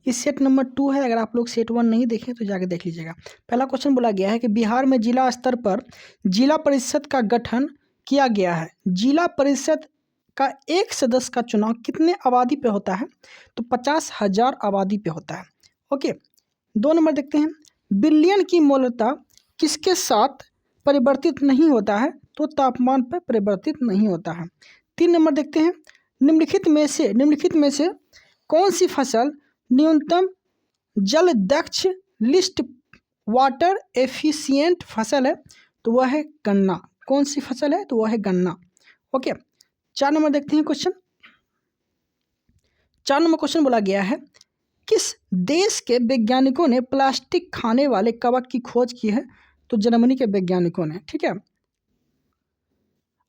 ये set number 2 है। अगर आप लोग सेट 1 नहीं देखें तो जाके देख लीजिएगा। पहला क्वेश्चन बोला गया है कि बिहार में जिला स्तर पर जिला परिषद का गठन किया गया है। जिला परिषद का एक सदस्य का चुनाव कितने आबादी पे होता है? तो 50,000 आबादी पे होता है। ओके, 2 नंबर देखते हैं। बिलियन की मूलता किसके साथ परिवर्तित नहीं होता है? तो तापमान पर परिवर्तित नहीं होता है। 3 नंबर देखते हैं। निम्नलिखित में से कौन सी फसल न्यूनतम जल दक्ष लिस्ट वाटर एफिशिएंट फसल है? तो वह है गन्ना। कौन सी फसल है? तो वह है गन्ना। ओके, 4 नंबर देखते हैं क्वेश्चन। 4 नंबर क्वेश्चन बोला गया है किस देश के वैज्ञानिकों ने प्लास्टिक खाने वाले कवक की खोज की है? तो जर्मनी के वैज्ञानिकों ने। ठीक है,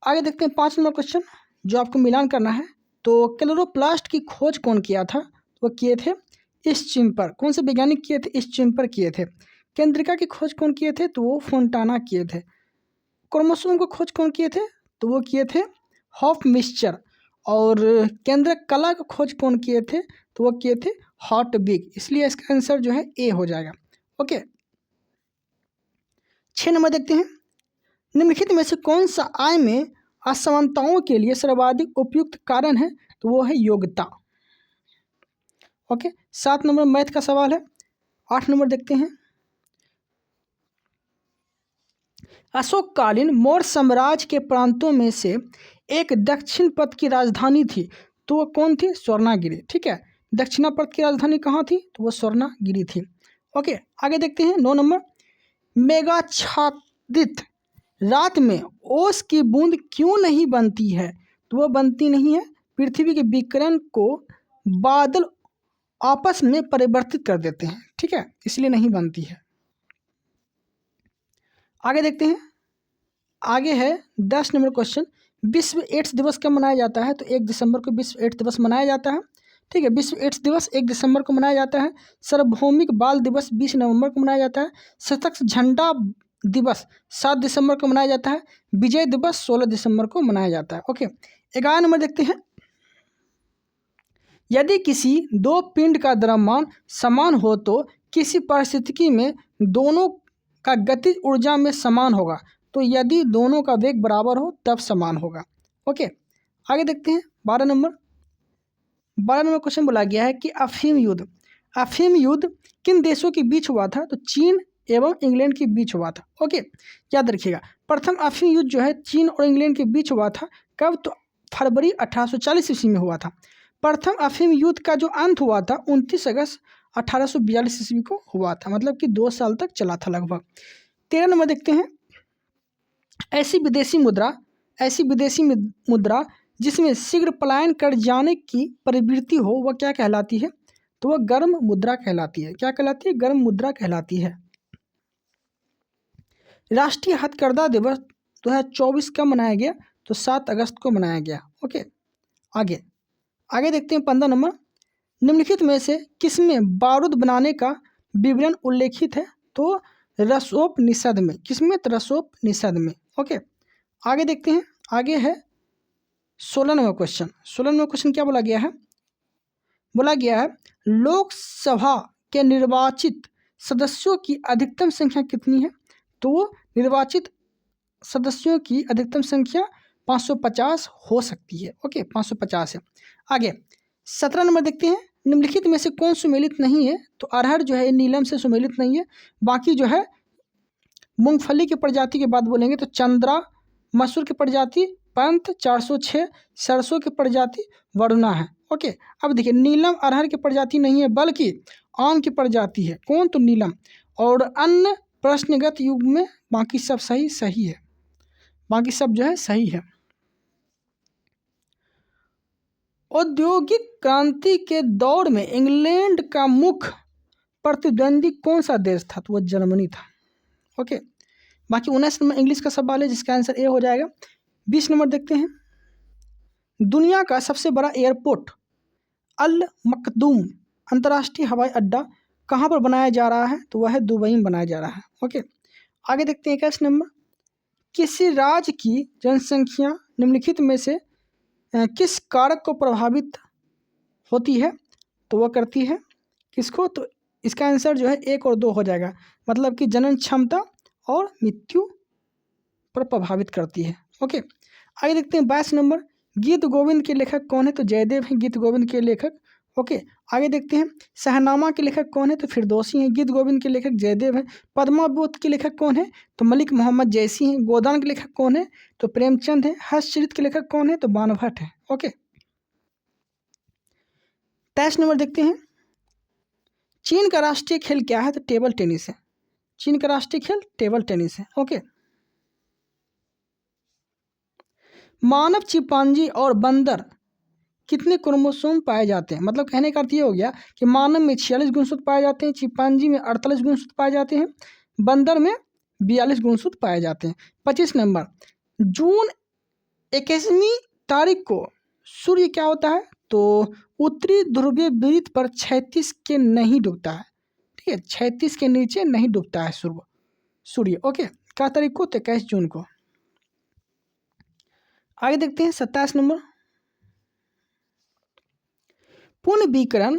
आगे देखते हैं 5 नंबर क्वेश्चन जो आपको मिलान करना है। तो क्लोरोप्लास्ट की खोज कौन किया था? वो किए थे स्चिम्पर। कौन से वैज्ञानिक किए थे? स्चिम्पर किए थे। केंद्रिका की खोज कौन किए थे? तो वो फोंटाना किए थे। क्रोमोसोम की खोज कौन किए थे? तो वो किए थे हॉफमिस्चर। और केंद्रक कला की खोज कौन किए थे? तो वो किए थे हॉटविग। इसलिए इसका आंसर जो है ए हो जाएगा। ओके, 6 नंबर देखते हैं। निम्नलिखित में से कौन सा आय में असमानताओं के लिए सर्वाधिक उपयुक्त कारण है? तो वो है योग्यता। ओके, 7 नंबर मैथ का सवाल है। 8 नंबर देखते हैं। अशोककालीन मौर्य साम्राज्य के प्रांतों में से एक दक्षिण पथ की राजधानी थी, तो वो कौन थी? स्वर्णागिरी। ठीक है, दक्षिणापथ की राजधानी कहाँ थी? तो वो स्वर्णागिरी थी। ओके, आगे देखते हैं 9 नंबर। मेघाच्छादित रात में ओस की बूंद क्यों नहीं बनती है? तो वह बनती नहीं है, पृथ्वी के विकिरण को बादल आपस में परिवर्तित कर देते हैं। ठीक है, इसलिए नहीं बनती है। आगे देखते हैं। आगे है 10 नंबर क्वेश्चन। विश्व एड्स दिवस कब मनाया जाता है? तो 1 दिसंबर को विश्व एड्स दिवस मनाया जाता है। ठीक है, विश्व एड्स दिवस 1 दिसंबर को मनाया जाता है। सार्वभौमिक बाल दिवस 20 नवंबर को मनाया जाता है। सशक्त झंडा दिवस 7 दिसंबर को मनाया जाता है। विजय दिवस 16 दिसंबर को मनाया जाता है। ओके, 11 नंबर देखते हैं। यदि किसी दो पिंड का द्रव्यमान समान हो तो किसी परिस्थिति में दोनों का गतिज ऊर्जा में समान होगा। तो यदि दोनों का वेग बराबर हो तब समान होगा। ओके, आगे देखते हैं 12 नंबर। 12 नंबर क्वेश्चन बोला गया है कि अफीम युद्ध किन देशों के बीच हुआ था? तो चीन एवं इंग्लैंड के बीच हुआ था। ओके, याद रखिएगा, प्रथम अफीम युद्ध जो है चीन और इंग्लैंड के बीच हुआ था। कब? तो फरवरी 1840 ईस्वी में हुआ था। प्रथम अफीम युद्ध का जो अंत हुआ था 29 अगस्त 1842 ईस्वी को हुआ था। मतलब कि 2 साल तक चला था लगभग। 13 नंबर देखते हैं। ऐसी विदेशी मुद्रा जिसमें शीघ्र पलायन कर जाने की प्रवृत्ति हो वह क्या कहलाती है? तो वह गर्म मुद्रा कहलाती है। क्या कहलाती है? गर्म मुद्रा कहलाती है। राष्ट्रीय हथकरघा दिवस 2024 कब मनाया गया? तो 7 अगस्त को मनाया गया। ओके, आगे देखते हैं 15 नंबर। निम्नलिखित में से किसमें बारूद बनाने का विवरण उल्लेखित है? तो रसोपनिषद में। किसमें? तो रसोपनिषद में। ओके, आगे देखते हैं। आगे है 16 नंबर क्वेश्चन। 16 नंबर क्वेश्चन क्या बोला गया है? बोला गया है लोकसभा के निर्वाचित सदस्यों की अधिकतम संख्या कितनी है? तो निर्वाचित सदस्यों की अधिकतम संख्या 550 हो सकती है। ओके, 550 है। आगे 17 नंबर देखते हैं। निम्नलिखित में से कौन सुमेलित नहीं है? तो अरहर जो है नीलम से सुमेलित नहीं है। बाकी जो है मूंगफली की प्रजाति की बात बोलेंगे तो चंद्रा, मसूर की प्रजाति पंत 406, सरसों की प्रजाति वरुणा है। ओके, अब देखिए नीलम अरहर की प्रजाति नहीं है बल्कि आम की प्रजाति है। कौन? तो नीलम। और अन्य प्रश्नगत युग में बाकी सब सही है। बाकी सब जो है सही है। औद्योगिक क्रांति के दौर में इंग्लैंड का मुख्य प्रतिद्वंदी कौन सा देश था? तो वह जर्मनी था। ओके, बाकी 19 नंबर इंग्लिश का सवाल है जिसका आंसर ए हो जाएगा। 20 नंबर देखते हैं। दुनिया का सबसे बड़ा एयरपोर्ट अल मखदूम अंतर्राष्ट्रीय हवाई अड्डा कहाँ पर बनाया जा रहा है? तो वह है दुबई में बनाया जा रहा है। ओके, आगे देखते हैं 21 नंबर। किसी राज्य की जनसंख्या निम्नलिखित में से किस कारक को प्रभावित होती है? तो वह करती है किसको? तो इसका आंसर जो है 1 और 2 हो जाएगा, मतलब कि जनन क्षमता और मृत्यु पर प्रभावित करती है। ओके, आगे देखते हैं 22 नंबर, गीत गोविंद के लेखक कौन है? तो जयदेव हैं गीत गोविंद के लेखक। ओके, आगे देखते हैं शहनामा के लेखक कौन है? तो फिरदौसी हैं। गीत गोविंद के लेखक जयदेव हैं। पद्मावत के लेखक कौन है? तो मलिक मोहम्मद जैसी हैं। गोदान के लेखक कौन है? तो प्रेमचंद है। हर्षचरित के लेखक कौन है? तो बाणभट्ट है। ओके, 23 नंबर देखते हैं, चीन का राष्ट्रीय खेल क्या है? तो टेबल टेनिस है। चीन का राष्ट्रीय खेल टेबल टेनिस है। ओके, मानव, चिंपांजी और बंदर कितने क्रोमोसोम पाए जाते हैं? मतलब कहने का अर्थ ये हो गया कि मानव में 46 गुणसूत्र पाए जाते हैं, चिंपांजी में 48 गुणसूत्र पाए जाते हैं, बंदर में 42 गुणसूत्र पाए जाते हैं। 25 नंबर, जून 21वीं तारीख को सूर्य क्या होता है? तो उत्तरी ध्रुवीय वृत्त पर 36 के नहीं डूबता है। ठीक है, 36 के नीचे नहीं डूबता है सूर्य। ओके, क्या तारीख को? तो 21 जून को। आगे देखते हैं 27 नंबर, पूर्ण विकिरण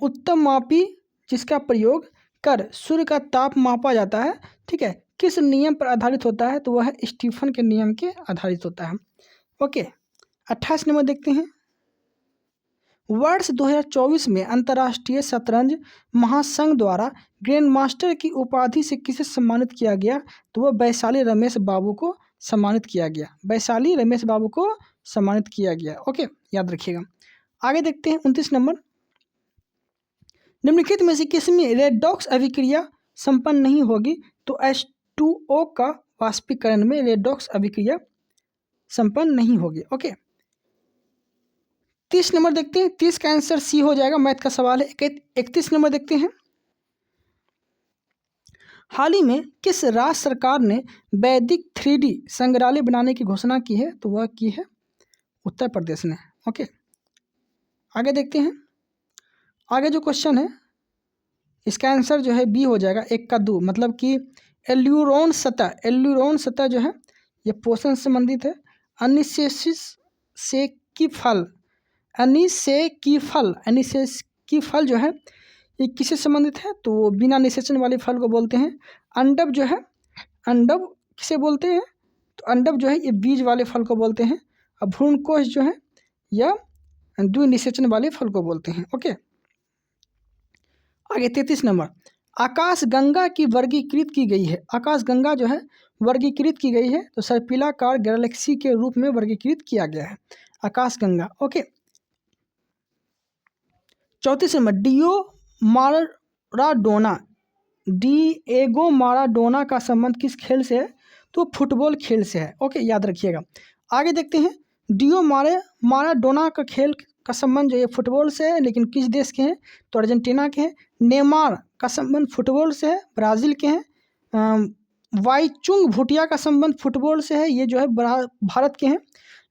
उत्तम मापी जिसका प्रयोग कर सूर्य का ताप मापा जाता है, ठीक है, किस नियम पर आधारित होता है? तो वह स्टीफन के नियम के आधारित होता है। ओके, 28 नंबर देखते हैं, वर्ष 2024 में अंतर्राष्ट्रीय शतरंज महासंघ द्वारा ग्रैंड मास्टर की उपाधि से किसे सम्मानित किया गया? तो वह वैशाली रमेश बाबू को सम्मानित किया गया। वैशाली रमेश बाबू को सम्मानित किया गया। ओके, याद रखिएगा। आगे देखते हैं 29 नंबर, निम्नलिखित में से किसमें रेडॉक्स अभिक्रिया संपन्न नहीं होगी? तो H2O का वाष्पीकरण में रेडॉक्स अभिक्रिया संपन्न नहीं होगी। ओके, 30 नंबर देखते हैं, 30 का आंसर सी हो जाएगा, मैथ का सवाल है। 31 नंबर देखते हैं, हाल ही में किस राज्य सरकार ने वैदिक 3D संग्रहालय बनाने की घोषणा की है? तो वह की है उत्तर प्रदेश ने। ओके, आगे देखते हैं, आगे जो क्वेश्चन है इसका आंसर जो है बी हो जाएगा, 1 का 2, मतलब कि एल्यूरोन सतह जो है ये पोषण से संबंधित है। अनिसेसिस से की फल जो है ये किससे संबंधित है? तो बिना निषेचन वाले फल को बोलते हैं। अंडब जो है, अंडब किसे बोलते हैं? तो अंडब जो है ये बीज वाले फल को बोलते हैं। और भ्रूणकोश जो है यह द्विनिषेचन वाले फल को बोलते हैं। ओके, आगे 33 नंबर, आकाशगंगा की वर्गीकृत की गई है। आकाशगंगा जो है वर्गीकृत की गई है तो सर्पिलाकार गैलेक्सी के रूप में वर्गीकृत किया गया है आकाशगंगा। ओके, 34 नंबर, डिएगो माराडोना का संबंध किस खेल से है? तो फुटबॉल खेल से है। ओके, याद रखिएगा। आगे देखते हैं, माराडोना का खेल का संबंध जो ये फुटबॉल से है, लेकिन किस देश के हैं? तो अर्जेंटीना के हैं। नेमार का संबंध फुटबॉल से है, ब्राज़ील के हैं। वाईचुंग भूटिया का संबंध फुटबॉल से है, ये जो है भारत के हैं।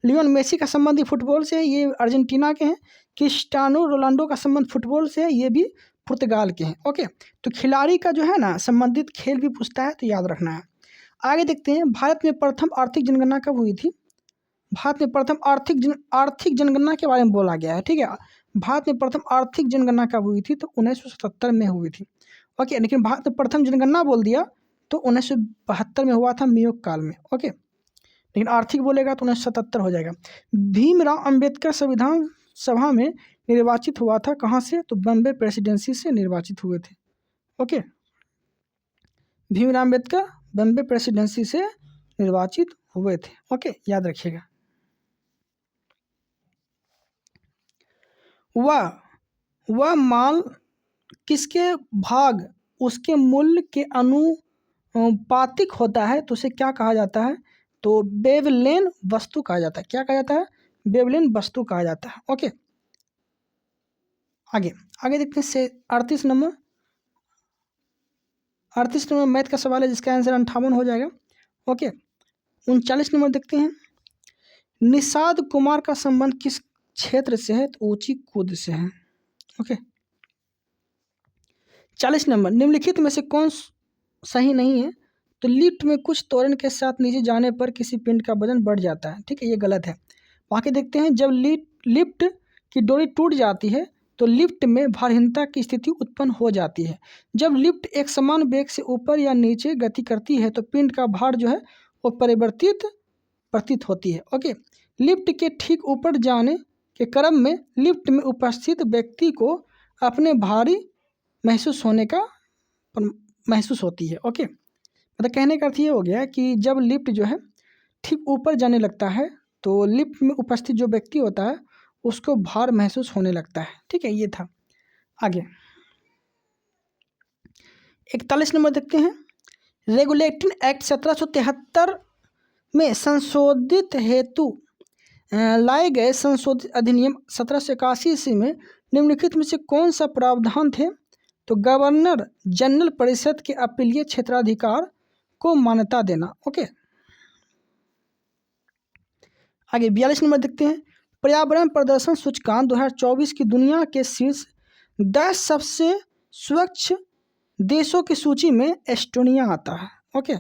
लियोन मेसी का संबंध फुटबॉल से है, ये अर्जेंटीना के हैं। क्रिस्टियानो रोनाल्डो का संबंध फुटबॉल से है, ये भी पुर्तगाल के हैं। ओके, तो खिलाड़ी का जो है ना संबंधित खेल भी पूछता है, तो याद रखना है। आगे देखते हैं, भारत में प्रथम आर्थिक जनगणना कब हुई थी? भारत में प्रथम आर्थिक जनगणना के बारे में बोला गया है। ठीक है, भारत में प्रथम आर्थिक जनगणना कब हुई थी? तो 1977 में हुई थी। ओके, लेकिन भारत में प्रथम जनगणना बोल दिया तो 1972 में हुआ था, मियोग काल में। ओके, लेकिन आर्थिक बोलेगा तो 1977 हो जाएगा। भीमराव अंबेडकर संविधान सभा में निर्वाचित हुआ था, कहाँ से? तो बॉम्बे प्रेसिडेंसी से निर्वाचित हुए थे। ओके, भीमराव अंबेडकर बॉम्बे प्रेसिडेंसी से निर्वाचित हुए थे। ओके, याद रखिएगा। वह माल किसके भाग उसके मूल्य के अनुपातिक होता है तो उसे क्या कहा जाता है? तो बेवलेन वस्तु कहा जाता है। क्या कहा जाता है? बेवलेन वस्तु कहा जाता है। ओके, आगे देखते हैं 38 नंबर मैथ का सवाल है जिसका आंसर 58 हो जाएगा। ओके, 39 नंबर देखते हैं, निषाद कुमार का संबंध किस क्षेत्र से है? तो ऊंची कूद से है। ओके, 40 नंबर, निम्नलिखित में से कौन सही नहीं है? तो लिफ्ट में कुछ त्वरण के साथ नीचे जाने पर किसी पिंड का वजन बढ़ जाता है। ठीक है, ये गलत है। आगे देखते हैं, जब लिफ्ट की डोरी टूट जाती है तो लिफ्ट में भारहीनता की स्थिति उत्पन्न हो जाती है। जब लिफ्ट एक समान वेग से ऊपर या नीचे गति करती है तो पिंड का भार जो है वो परिवर्तित प्रतीत होती है। ओके, लिफ्ट के ठीक ऊपर जाने के क्रम में लिफ्ट में उपस्थित व्यक्ति को अपने भारी महसूस होती है। ओके, मतलब कहने का अर्थ ये हो गया कि जब लिफ्ट जो है ठीक ऊपर जाने लगता है तो लिफ्ट में उपस्थित जो व्यक्ति होता है उसको भार महसूस होने लगता है। ठीक है, ये था। आगे 41 नंबर देखते हैं। रेगुलेटिंग एक्ट 1773 में संशोधित हेतु लाए गए संशोधित अधिनियम 1781 ईस्वी में निम्नलिखित में से कौन सा प्रावधान थे? तो गवर्नर जनरल परिषद के अपीलीय क्षेत्राधिकार को मान्यता देना। ओके, आगे 42 नंबर देखते हैं। पर्यावरण प्रदर्शन सूचकांक 2024 की दुनिया के शीर्ष 10 सबसे स्वच्छ देशों की सूची में एस्टोनिया आता है। ओके,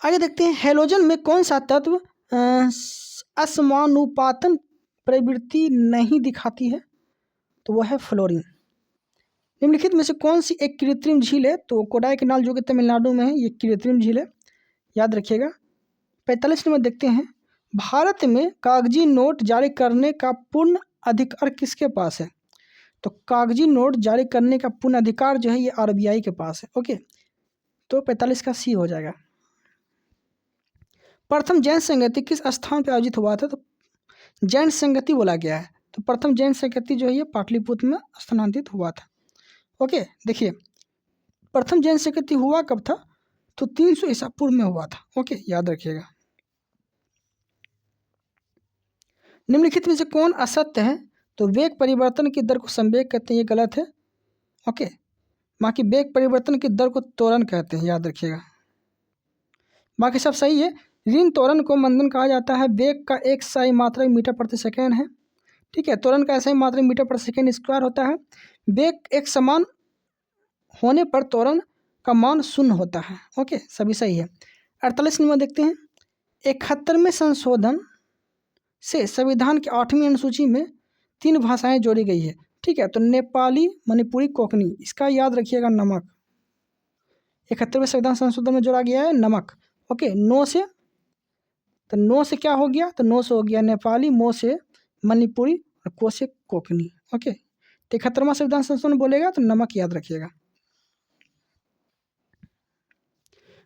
आगे देखते हैं। हैलोजन में कौन सा तत्व असमानुपातन प्रवृत्ति नहीं दिखाती है? तो वह है फ्लोरीन। निम्नलिखित में से कौन सी एक कृत्रिम झील है? तो कोडाईकनाल जो कि तमिलनाडु में है, ये कृत्रिम झील है, याद रखिएगा। 45 नंबर देखते हैं। भारत में कागजी नोट जारी करने का पूर्ण अधिकार किसके पास है? तो कागजी नोट जारी करने का पूर्ण अधिकार जो है ये आरबीआई के पास है। ओके, तो 45 का सी हो जाएगा। प्रथम जैन संगति किस स्थान पर आयोजित हुआ था? तो जैन संगति बोला गया है, तो प्रथम जैन संगति जो है ये पाटलिपुत्र में स्थानांतरित हुआ था। ओके, देखिए प्रथम जैन संगति हुआ कब था? तो 300 ईसा पूर्व में हुआ था। ओके, याद रखिएगा। निम्नलिखित में से कौन असत्य है? तो वेग परिवर्तन की दर को संवेग कहते हैं, ये गलत है। ओके, बाकी वेग परिवर्तन की दर को त्वरण कहते हैं, याद रखिएगा। बाकी सब सही है। ऋण त्वरण को मंदन कहा जाता है। वेग का एक सही मात्रा मीटर प्रति सेकेंड है। ठीक है, त्वरण का ऐसा ही मात्रा मीटर प्रति सेकेंड स्क्वायर होता है। वेग एक समान होने पर त्वरण का मान 0 होता है। ओके, सभी सही है। 48 नंबर देखते हैं। 71वें संशोधन से संविधान की 8वीं अनुसूची में 3 भाषाएं जोड़ी गई है। ठीक है, तो नेपाली, मणिपुरी, कोंकणी, इसका याद रखिएगा। नमक 71वें संविधान संशोधन में जोड़ा गया है नमक। ओके, नो से, तो नो से क्या हो गया? तो नो से हो गया नेपाली, मो से मणिपुरी और को से कोंकणी। ओके, तो 71वां संविधान संशोधन बोलेगा तो नमक याद रखिएगा।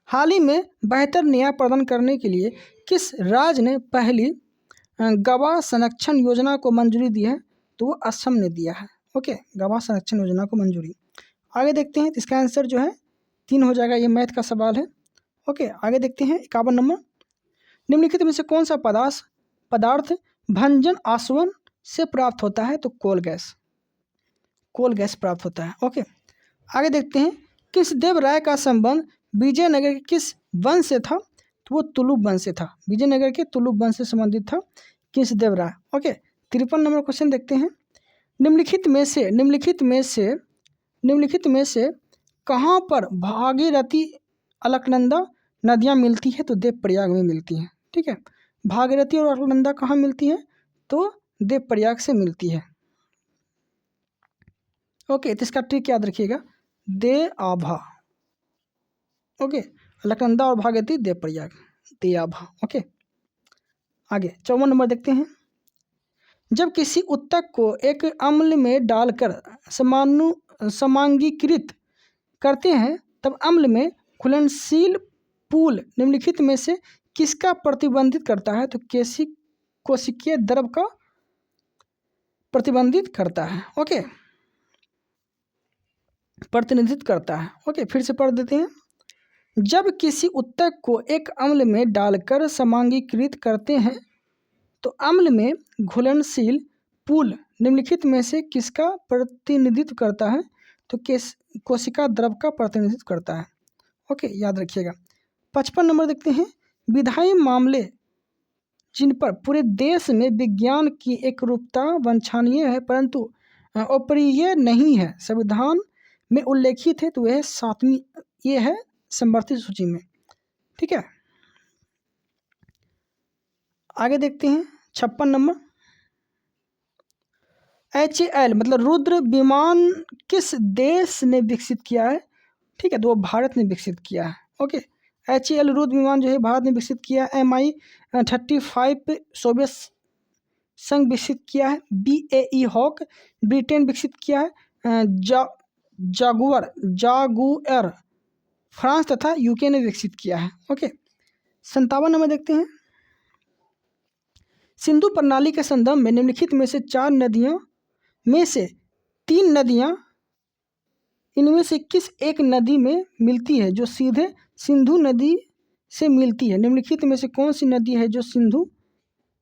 हाल ही में बेहतर न्याय प्रदान करने के लिए किस राज्य ने पहली गवाह संरक्षण योजना को मंजूरी दी है? तो वो असम ने दिया है। ओके, गवाह संरक्षण योजना को मंजूरी। आगे देखते हैं, इसका आंसर जो है 3 हो जाएगा। ये मैथ का सवाल है। ओके, आगे देखते हैं 51 नंबर। निम्नलिखित में से कौन सा पदार्थ भंजन आसवन से प्राप्त होता है? तो कोल गैस प्राप्त होता है। ओके, आगे देखते हैं। कृष्णदेव राय का संबंध विजयनगर के किस वंश से था? तो वो तुलुप वंश से था। विजयनगर के तुलुप वंश से संबंधित था कृष्णदेव राय। ओके, 53 नंबर क्वेश्चन देखते हैं। निम्नलिखित में से कहाँ पर भागीरथी अलकनंदा नदियाँ मिलती है? तो देवप्रयाग में मिलती हैं। ठीक है, भागीरथी और अलकनंदा कहाँ मिलती है? तो देवप्रयाग से मिलती है। ओके, तो इसका ट्रिक याद रखिएगा, दे आभा। ओके, अलकनंदा और भागीरथी, देवप्रयाग, दे आभा। ओके, आगे 54 नंबर देखते हैं। जब किसी उत्तक को एक अम्ल में डालकर समांगीकृत करते हैं तब अम्ल में घुलनशील पूल निम्नलिखित में से किसका प्रतिबंधित करता है? तो कोशिकीय द्रव का प्रतिबंधित करता है। ओके, प्रतिनिधित्व करता है। ओके, फिर से पढ़ देते हैं। जब किसी उत्तक को एक अम्ल में डालकर समांगीकृत करते हैं तो अम्ल में घुलनशील पूल निम्नलिखित में से किसका प्रतिनिधित्व करता है? तो कोशिका द्रव का प्रतिनिधित्व करता है। ओके, याद रखिएगा। 55 नंबर देखते हैं। विधायी मामले जिन पर पूरे देश में विज्ञान की एकरूपता वांछनीय है परंतु अप्रिय नहीं है, संविधान में उल्लेखित है, तो वह 7वीं ये है समवर्ती सूची में। ठीक है, आगे देखते हैं 56 नंबर। HAL मतलब रुद्र विमान किस देश ने विकसित किया है? ठीक है, तो वो भारत ने विकसित किया है। ओके, HAL रुद्र विमान जो है भारत ने विकसित किया है। MI-35 सोवियत संघ विकसित किया है। BAE हॉक ब्रिटेन विकसित किया है। जागुअर फ्रांस तथा UK ने विकसित किया है। ओके, 57 नंबर देखते हैं। सिंधु प्रणाली के संदर्भ में निम्नलिखित में से 4 नदियों में से 3 नदियां इनमें से किस एक नदी में मिलती है जो सीधे सिंधु नदी से मिलती है? निम्नलिखित में से कौन सी नदी है जो सिंधु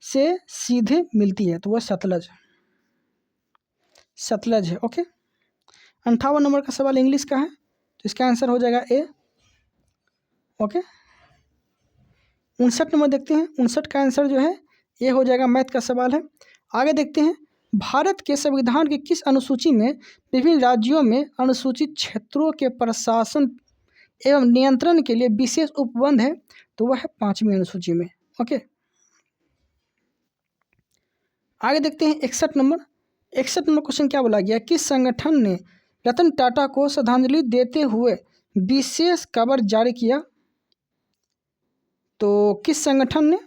से सीधे मिलती है? तो वह सतलज है। ओके, 58 नंबर का सवाल इंग्लिश का है, तो इसका आंसर हो जाएगा A। ओके, 59 नंबर देखते हैं। 59 का आंसर जो है ये हो जाएगा, मैथ का सवाल है। आगे देखते हैं, भारत के संविधान की किस अनुसूची में विभिन्न राज्यों में अनुसूचित क्षेत्रों के प्रशासन एवं नियंत्रण के लिए विशेष उपबंध है? तो वह है 5वीं अनुसूची में। ओके, आगे देखते हैं 61 नंबर। 61 नंबर क्वेश्चन क्या बोला गया? किस संगठन ने रतन टाटा को श्रद्धांजलि देते हुए विशेष कवर जारी किया? तो किस संगठन ने?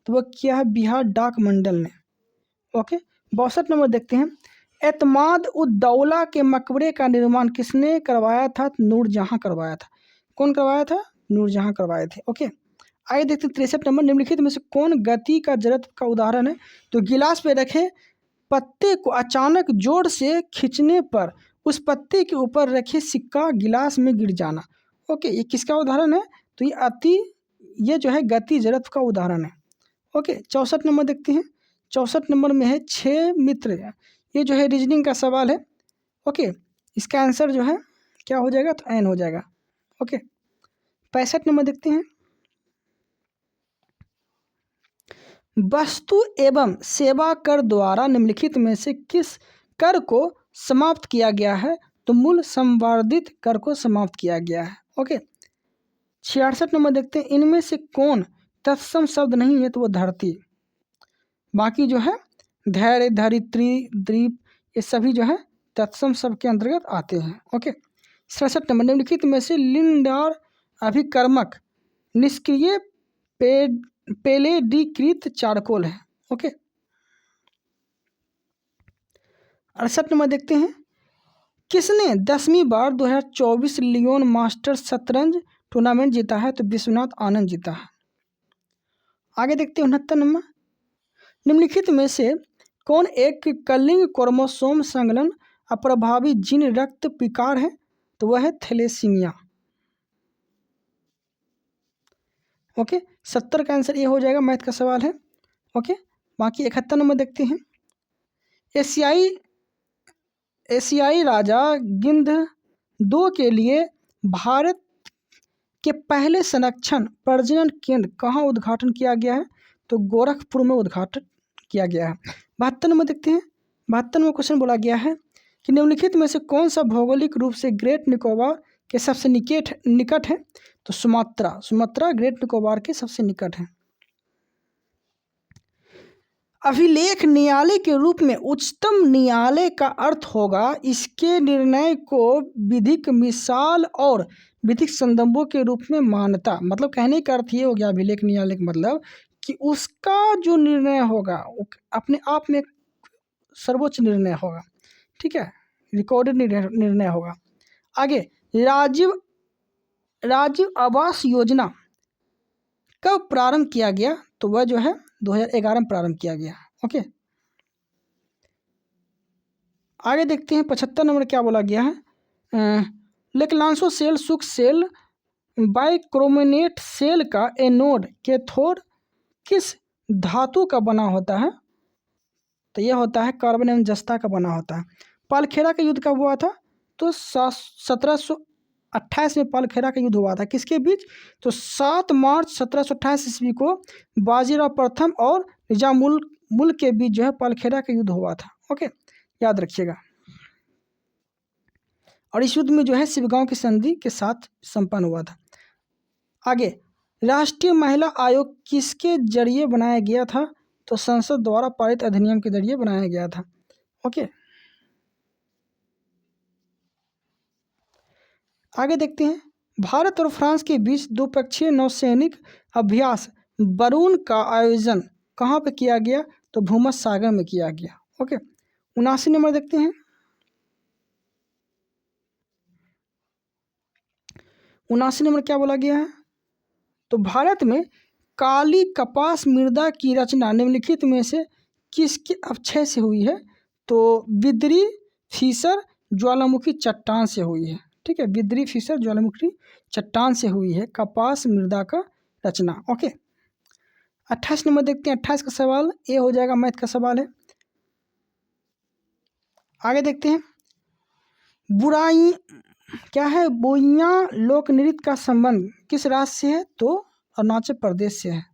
तो वह किया है बिहार डाक मंडल ने। ओके, 62 नंबर देखते हैं। एतमाद उद दौला के मकबरे का निर्माण किसने करवाया था? नूरजहां करवाया था। कौन करवाया था? नूरजहां करवाए थे। ओके, आइए देखते हैं 63 नंबर। निम्नलिखित में से कौन गति का जड़त्व का उदाहरण है? तो गिलास पे रखे पत्ते को अचानक जोर से खींचने पर उस पत्ते के ऊपर रखे सिक्का गिलास में गिर जाना। ओके, ये किसका उदाहरण है? तो ये जो है गति जड़त्व का उदाहरण है। ओके, 64 नंबर देखते हैं। 64 नंबर में है 6 मित्र। ये जो है रीजनिंग का सवाल है। ओके, इसका आंसर जो है क्या हो जाएगा? तो N हो जाएगा। ओके, 65 नंबर देखते हैं। वस्तु एवं सेवा कर द्वारा निम्नलिखित में से किस कर को समाप्त किया गया है? तो मूल संवर्धित कर को समाप्त किया गया है। ओके, 66 नंबर देखते हैं। इनमें से कौन तत्सम शब्द नहीं है? तो वो धरती। बाकी जो है धैर्य, धरित्री, द्वीप, ये सभी जो है तत्सम शब्द के अंतर्गत आते हैं। Okay, 67 number. निम्नलिखित में से लिंडार अभिकर्मक निष्क्रिय पेलेडीकृत चारकोल है। ओके, 68 नंबर देखते हैं। किसने 10वीं बार 2024 लियोन मास्टर्स शतरंज टूर्नामेंट जीता है? तो विश्वनाथ आनंद जीता है। आगे देखते हैं 69 नंबर। निम्नलिखित में से कौन एक कलिंग क्रोमोसोम संलग्न अप्रभावी जीन रक्त विकार है? तो वह है थैलेसीमिया। ओके, 70 का आंसर ये हो जाएगा, मैथ का सवाल है। ओके, बाकी 71 नंबर देखते हैं। एशियाई राजा गिंध 2 के लिए भारत के पहले संरक्षण प्रजनन केंद्र कहाँ उद्घाटन किया गया है? तो गोरखपुर में उद्घाटन किया गया है। 72 नंबर देखते हैं। 72 में क्वेश्चन बोला गया है कि निम्नलिखित में से कौन सा भौगोलिक रूप से ग्रेट निकोबार के सबसे निकट है? तो सुमात्रा ग्रेट निकोबार के सबसे निकट है। अभिलेख न्यायालय के रूप में उच्चतम न्यायालय का अर्थ होगा इसके निर्णय को विधिक मिसाल और विधिक संदर्भों के रूप में मान्यता। मतलब कहने का अर्थ ये हो गया अभिलेख न्यायालय का मतलब कि उसका जो निर्णय होगा अपने आप में सर्वोच्च निर्णय होगा। ठीक है, रिकॉर्डेड निर्णय होगा। आगे, राजीव आवास योजना कब प्रारंभ किया गया? तो वह जो है 2011 में प्रारंभ किया गया। ओके, आगे देखते हैं 75 नंबर क्या बोला गया है। लेक्लांसो सेल सुख सेल बाइक्रोमिनेट सेल का एनोड कैथोड किस धातु का बना होता है? तो यह होता है कार्बन एवं जस्ता का बना होता है। पालखेड़ा का युद्ध कब हुआ था? तो 1728 में पालखेड़ा का युद्ध हुआ था। किसके बीच? तो 7 मार्च 1728 ईस्वी को बाजीराव प्रथम और निजामुल मुल्क के बीच जो है पालखेड़ा का युद्ध हुआ था। ओके, याद रखिएगा। और इस युद्ध में जो है शिवगांव की संधि के साथ संपन्न हुआ था। आगे, राष्ट्रीय महिला आयोग किसके जरिए बनाया गया था? तो संसद द्वारा पारित अधिनियम के जरिए बनाया गया था। ओके, आगे देखते हैं, भारत और फ्रांस के बीच द्विपक्षीय नौसैनिक अभ्यास बरून का आयोजन कहाँ पे किया गया? तो भूमध्य सागर में किया गया। ओके, 79 नंबर देखते हैं। 79 नंबर क्या बोला गया है? तो भारत में काली कपास मृदा की रचना निम्नलिखित में से किसके अक्षय से हुई है? तो बिद्री फीसर ज्वालामुखी चट्टान से हुई है। ठीक है, बिद्री फीसर ज्वालामुखी चट्टान से हुई है कपास मृदा का रचना। ओके, 28 नंबर देखते हैं। 28 का सवाल ये हो जाएगा, मैथ का सवाल है। आगे देखते हैं, बुराई क्या है? बोइया लोक नृत्य का संबंध किस राज्य से है? तो अरुणाचल प्रदेश से है।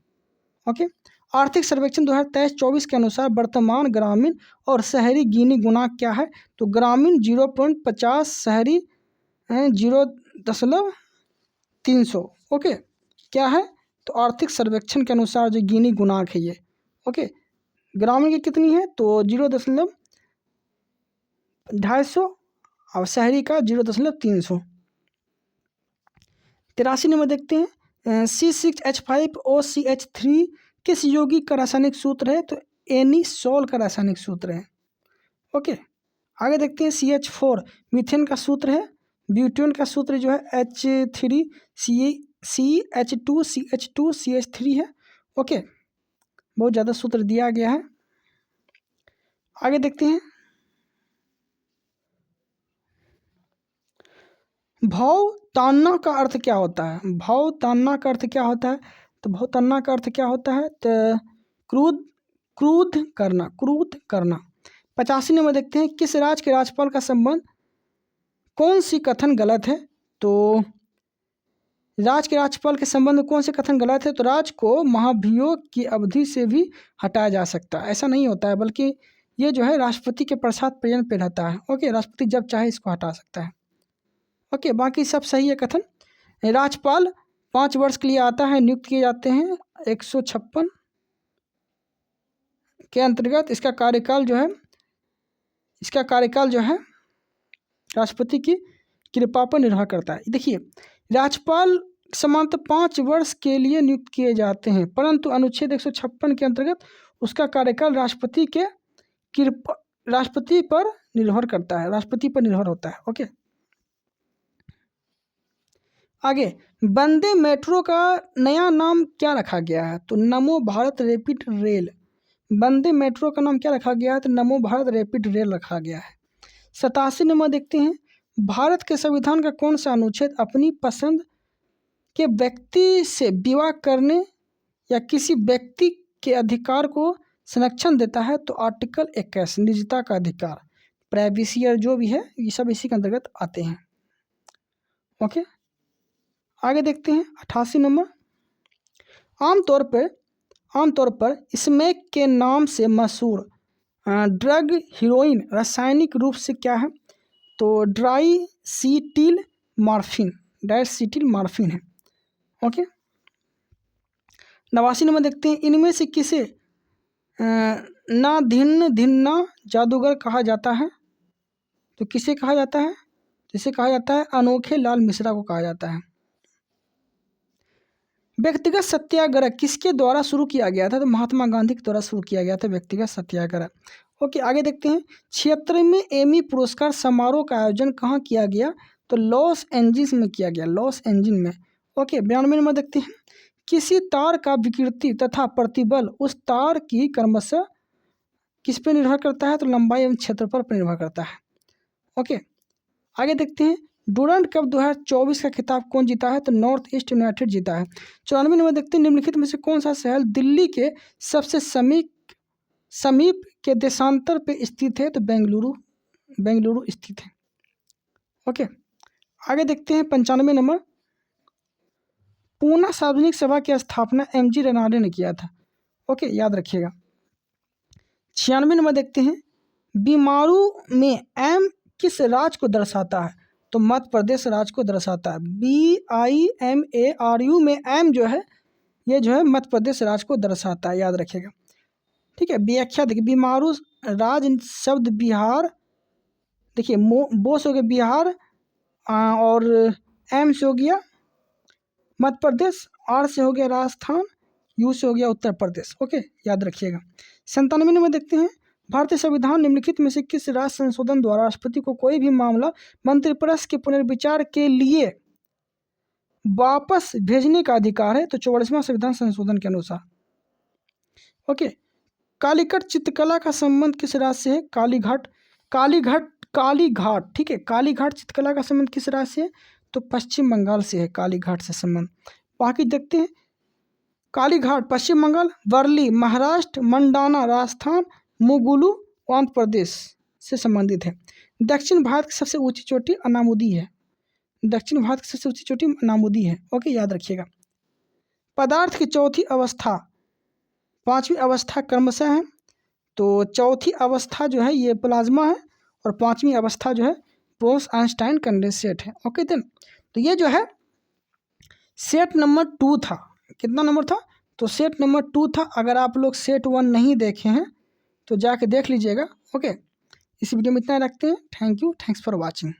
ओके, आर्थिक सर्वेक्षण 2023-24 के अनुसार वर्तमान ग्रामीण और शहरी गिनी गुणांक क्या है? तो ग्रामीण 0.50, शहरी 0.300। ओके, क्या है? तो आर्थिक सर्वेक्षण के अनुसार जो गिनी गुणांक है ये। ओके, ग्रामीण की कितनी है? तो 0.250 और शहरी का 0.300। 83 नंबर देखते हैं, C6H5OCH3 किस यौगिक का रासायनिक सूत्र है? तो एनिसोल का रासायनिक सूत्र है। ओके, आगे देखते हैं, CH4 मीथेन का सूत्र है। ब्यूटेन का सूत्र जो है H3CH2CH3 है। ओके, बहुत ज़्यादा सूत्र दिया गया है। आगे देखते हैं, भवतान्ना का अर्थ क्या होता है? भवतान्ना का अर्थ क्या होता है? तो भवतान्ना का अर्थ क्या होता है? तो क्रोध करना। 85 नंबर देखते हैं, किस राज्य के राज्यपाल का संबंध कौन सी कथन गलत है? तो राज्य के राज्यपाल के संबंध में कौन से कथन गलत है? तो राज्य को महाभियोग की अवधि से भी हटाया जा सकता है, ऐसा नहीं होता है, बल्कि ये जो है राष्ट्रपति के प्रसाद प्रजन पे रहता है। ओके, राष्ट्रपति जब चाहे इसको हटा सकता है। ओके, बाकी सब सही है कथन। राज्यपाल 5 वर्ष के लिए आता है, नियुक्त किए जाते हैं 156 के अंतर्गत। इसका कार्यकाल जो है राष्ट्रपति की कृपा पर निर्भर करता है। देखिए, राज्यपाल सामान्यतः 5 वर्ष के लिए नियुक्त किए जाते हैं, परंतु अनुच्छेद 156 के अंतर्गत उसका कार्यकाल राष्ट्रपति पर निर्भर करता है, राष्ट्रपति पर निर्भर होता है। ओके, आगे, वंदे मेट्रो का नया नाम क्या रखा गया है? तो नमो भारत रैपिड रेल। वंदे मेट्रो का नाम क्या रखा गया है? तो नमो भारत रैपिड रेल रखा गया है। 87 नंबर देखते हैं, भारत के संविधान का कौन सा अनुच्छेद अपनी पसंद के व्यक्ति से विवाह करने या किसी व्यक्ति के अधिकार को संरक्षण देता है? तो आर्टिकल 21 निजता का अधिकार, प्राइवेसी जो भी है ये सब इसी के अंतर्गत आते हैं। ओके, आगे देखते हैं 88 नंबर, आमतौर पर स्मैक के नाम से मशहूर ड्रग हीरोइन रासायनिक रूप से क्या है? तो डाइसीटिल मॉर्फिन है। ओके, 89 नंबर देखते हैं, इनमें से किसे धिन्ना जादूगर कहा जाता है? तो किसे कहा जाता है? जिसे कहा जाता है अनोखे लाल मिश्रा को कहा जाता है। व्यक्तिगत सत्याग्रह किसके द्वारा शुरू किया गया था? तो महात्मा गांधी के द्वारा शुरू किया गया था व्यक्तिगत सत्याग्रह। ओके, आगे देखते हैं, 76वें एमी पुरस्कार समारोह का आयोजन कहाँ किया गया? तो लॉस एंजिल्स में किया गया, लॉस एंजिल्स में। ओके, 92 नंबर देखते हैं, किसी तार का विकृति तथा प्रतिबल उस तार की क्रमशः किस पे निर्भर करता है? तो लंबाई एवं क्षेत्रफल पर निर्भर करता है। ओके, आगे देखते हैं, डूरंट कप 2024 का खिताब कौन जीता है? तो नॉर्थ ईस्ट यूनाइटेड जीता है। 94 नंबर देखते हैं, निम्नलिखित में से कौन सा शहर दिल्ली के सबसे समीप के देशांतर पे स्थित है? तो बेंगलुरु स्थित है। ओके, आगे देखते हैं 95 नंबर, पूना सार्वजनिक सभा की स्थापना MG रेनाल्डे ने किया था। ओके, याद रखिएगा। 96 नंबर देखते हैं, बीमारू में एम किस राज्य को दर्शाता है? तो मध्य प्रदेश राज्य को दर्शाता है। BIMARU में एम जो है ये जो है मध्य प्रदेश राज्य को दर्शाता है, याद रखिएगा। ठीक है, व्याख्या देखिए, बीमारू राज्य शब्द बिहार, देखिए बोस हो गया बिहार और एम से हो गया मध्य प्रदेश, आर से हो गया राजस्थान, यू से हो गया उत्तर प्रदेश। ओके, याद रखिएगा। 97 नंबर देखते हैं, भारतीय संविधान निम्नलिखित में से किस राज्य संशोधन द्वारा राष्ट्रपति को कोई भी मामला मंत्रिपरिषद के पुनर्विचार के लिए वापस भेजने का अधिकार है? तो 44वां संविधान संशोधन के अनुसार। ओके, कालीकट चित्रकला का संबंध किस राज्य से है? कालीघाट, ठीक है, कालीघाट चित्रकला का संबंध किस राज्य से है? तो पश्चिम बंगाल से है कालीघाट से संबंध। बाकी देखते हैं, कालीघाट पश्चिम बंगाल, वर्ली महाराष्ट्र, मंडाना राजस्थान, मुगुलू आंध्र प्रदेश से संबंधित है। दक्षिण भारत की सबसे ऊंची चोटी अनामुदी है। दक्षिण भारत की सबसे ऊंची चोटी अनामुदी है। ओके, याद रखिएगा। पदार्थ की चौथी अवस्था, पांचवी अवस्था क्रमशः है। तो चौथी अवस्था जो है ये प्लाज्मा है और पांचवी अवस्था जो है बोस-आइंस्टाइन कंडेंसेट है। ओके देन, तो ये जो है सेट नंबर 2 था। कितना नंबर था? तो सेट नंबर 2 था। अगर आप लोग सेट 1 नहीं देखे हैं तो जाके देख लीजिएगा। ओके, इस वीडियो में इतना रखते हैं। Thank you, thanks for watching.